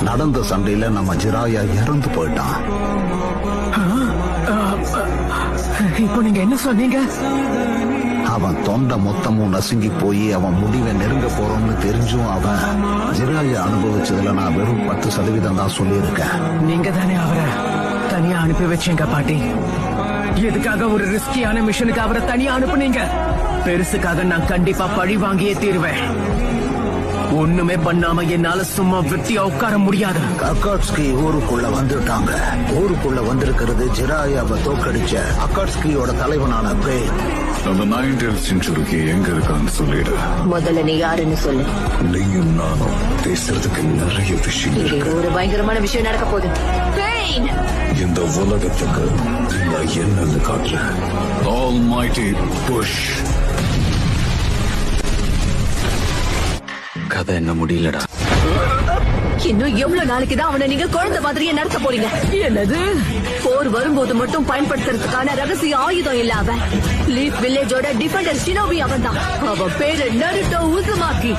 நடந்த சண்டையில நம்ம ஜிராயா இறந்து போயிட்டான். இப்போ நீங்க என்ன சொன்னீங்க? அவன் தொண்டை மொத்தமும் நசுங்கி போய் அவன் முடிவை நெருங்க போறோம்னு தெரிஞ்சும் அவன் ஜிராயா அனுபவிச்சதுல நான் வெறும் 10% தான் சொல்லியிருக்கேன். நீங்க தானே அவரை தனியா அனுப்பி வச்சீங்க பாட்டி. எதுக்காக ஒரு ரிஸ்கியான மிஷனுக்கு அவரை தனியா அனுப்புனீங்க? பெருசுக்காக நான் கண்டிப்பா பழி வாங்கியே தீருவேன். ஒண்ணுமே பண்ணாம என்னால சும்மா வெட்டியா உட்கார முடியாது. அக்காட்ஸ்கி ஊருக்குள்ள வந்துட்டாங்க. ஊருக்குள்ள வந்திருக்கிறது ஜிராயாவை தோக்கடிச்ச அக்காட்ஸ்கியோட தலைவனான பிரேன். அந்த 19th செஞ்சுரிக்கு எங்க இருக்கான்னு சொல்லிடு. முதல்ல நீ யாருன்னு சொல்லு. நீயும் நானும் பேசுறதுக்கு நிறைய விஷயம் இருக்கு. ஒரு பயங்கரமான விஷயம் நடக்க போகுது. இந்த உலகத்துக்கு நான் என்னன்னு காட்டுறேன். Almighty Bush. கதை என்ன முடியலடா. இன்னும் எவ்வளவு நாளைக்குதான் அவனை நீங்க குழந்தை மாதிரியே நடத்த போறீங்க? என்னது? போர் வரும்போது மட்டும் பயன்படுத்துறதுக்கான ரகசிய ஆயுதம் இல்ல அவன். லீஃப் வில்லேஜோட டிஃபெண்டர் ஷினோபி அவன் தான். அவன் பேரு நருட்டோ உசுமாக்கி.